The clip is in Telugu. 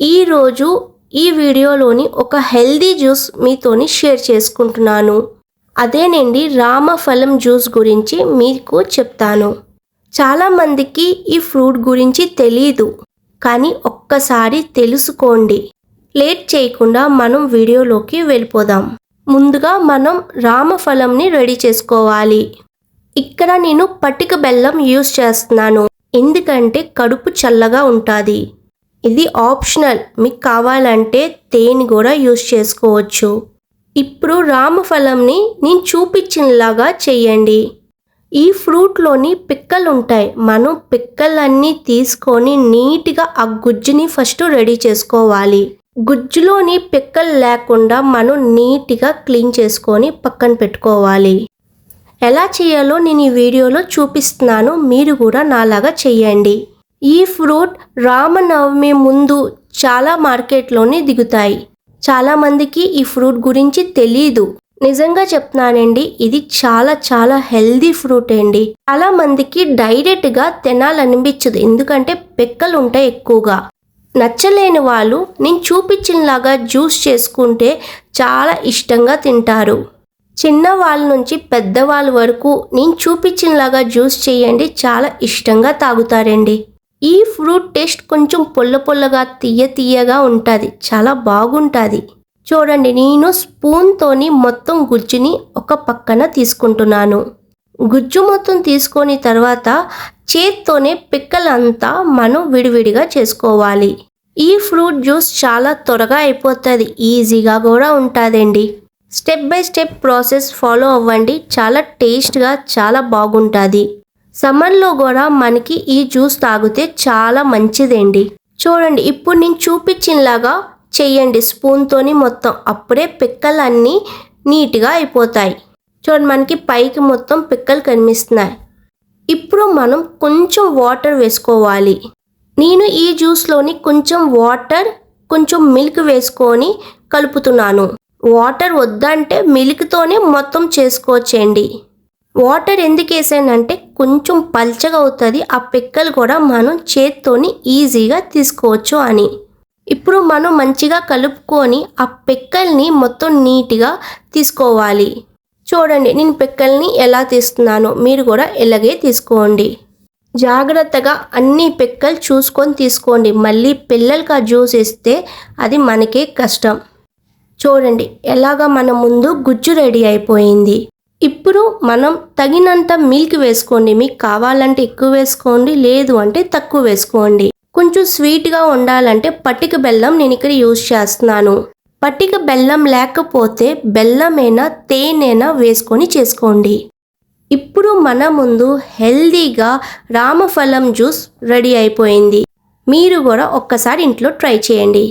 ఈరోజు ఈ వీడియోలోని ఒక హెల్దీ జ్యూస్ మీతోని షేర్ చేసుకుంటున్నాను. అదేనండి రామఫలం జ్యూస్ గురించి మీకు చెప్తాను. చాలామందికి ఈ ఫ్రూట్ గురించి తెలీదు, కానీ ఒక్కసారి తెలుసుకోండి. లేట్ చేయకుండా మనం వీడియోలోకి వెళ్ళిపోదాం. ముందుగా మనం రామఫలంని రెడీ చేసుకోవాలి. ఇక్కడ నేను పటిక బెల్లం యూస్ చేస్తున్నాను, ఎందుకంటే కడుపు చల్లగా ఉంటుంది. ఇది ఆప్షనల్, మీకు కావాలంటే తేనె కూడా యూస్ చేసుకోవచ్చు. ఇప్పుడు రామఫలంని నేను చూపించినలాగా చేయండి. ఈ ఫ్రూట్లోని పిక్కలు ఉంటాయి. మనం పిక్కలన్నీ తీసుకొని నీట్గా ఆ గుజ్జుని ఫస్ట్ రెడీ చేసుకోవాలి. గుజ్జులోని పిక్కలు లేకుండా మనం నీట్గా క్లీన్ చేసుకొని పక్కన పెట్టుకోవాలి. ఎలా చేయాలో నేను ఈ వీడియోలో చూపిస్తున్నాను, మీరు కూడా నాలాగా చేయండి. ఈ ఫ్రూట్ రామనవమి ముందు చాలా మార్కెట్లోనే దిగుతాయి. చాలామందికి ఈ ఫ్రూట్ గురించి తెలీదు. నిజంగా చెప్తున్నానండి, ఇది చాలా హెల్దీ ఫ్రూట్ అండి. చాలా మందికి డైరెక్ట్గా తినాలనిపించదు, ఎందుకంటే పిక్కలు ఉంటాయి ఎక్కువగా. నచ్చలేని వాళ్ళు నేను చూపించినలాగా జ్యూస్ చేసుకుంటే చాలా ఇష్టంగా తింటారు. చిన్నవాళ్ళ నుంచి పెద్దవాళ్ళ వరకు నేను చూపించినలాగా జ్యూస్ చేయండి, చాలా ఇష్టంగా తాగుతారండి. ఈ ఫ్రూట్ టేస్ట్ కొంచెం పుల్లగా తీయగా ఉంటుంది, చాలా బాగుంటుంది. చూడండి, నేను స్పూన్తోని మొత్తం గుజ్జుని ఒక పక్కన తీసుకుంటున్నాను. గుజ్జు మొత్తం తీసుకొని తర్వాత చేత్తోనే పిక్కలంతా మనం విడివిడిగా చేసుకోవాలి. ఈ ఫ్రూట్ జ్యూస్ చాలా త్వరగా అయిపోతుంది, ఈజీగా కూడా ఉంటుందండి. Step by step process follow అవ్వండి, చాలా టేస్ట్గా చాలా బాగుంటుంది. సమ్మర్లో కూడా మనకి ఈ జ్యూస్ తాగితే చాలా మంచిదండి. చూడండి, ఇప్పుడు నేను చూపించినలాగా చెయ్యండి స్పూన్తోని మొత్తం, అప్పుడే పిక్కలన్నీ నీట్గా అయిపోతాయి. చూడండి, మనకి పైకి మొత్తం పిక్కలు కనిపిస్తున్నాయి. ఇప్పుడు మనం కొంచెం వాటర్ వేసుకోవాలి. నేను ఈ జ్యూస్లోని కొంచెం వాటర్ కొంచెం మిల్క్ వేసుకొని కలుపుతున్నాను. వాటర్ వద్దంటే మిల్క్తోనే మొత్తం చేసుకోవచ్చండి. వాటర్ ఎందుకు వేసానంటే కొంచెం పల్చగా అవుతుంది, ఆ పిక్కలు కూడా మనం చేత్తోని ఈజీగా తీసుకోవచ్చు అని. ఇప్పుడు మనం మంచిగా కలుపుకొని ఆ పిక్కల్ని మొత్తం నీట్గా తీసుకోవాలి. చూడండి, నేను పిక్కల్ని ఎలా తీస్తున్నానో మీరు కూడా ఇలాగే తీసుకోండి. జాగ్రత్తగా అన్ని పిక్కలు చూసుకొని తీసుకోండి, మళ్ళీ పిల్లలకి ఆ జ్యూస్ ఇస్తే అది మనకే కష్టం. చూడండి, ఎలాగా మన ముందు గుజ్జు రెడీ అయిపోయింది. ఇప్పుడు మనం తగినంత మిల్క్ వేసుకోండి. మీకు కావాలంటే ఎక్కువ వేసుకోండి, లేదు అంటే తక్కువ వేసుకోండి. కొంచెం స్వీట్గా ఉండాలంటే పటిక బెల్లం నేను ఇక్కడ యూజ్ చేస్తున్నాను. పటిక బెల్లం లేకపోతే బెల్లమైనా తేనెనా వేసుకొని చేసుకోండి. ఇప్పుడు మన ముందు హెల్దీగా రామఫలం జ్యూస్ రెడీ అయిపోయింది. మీరు కూడా ఒక్కసారి ఇంట్లో ట్రై చేయండి.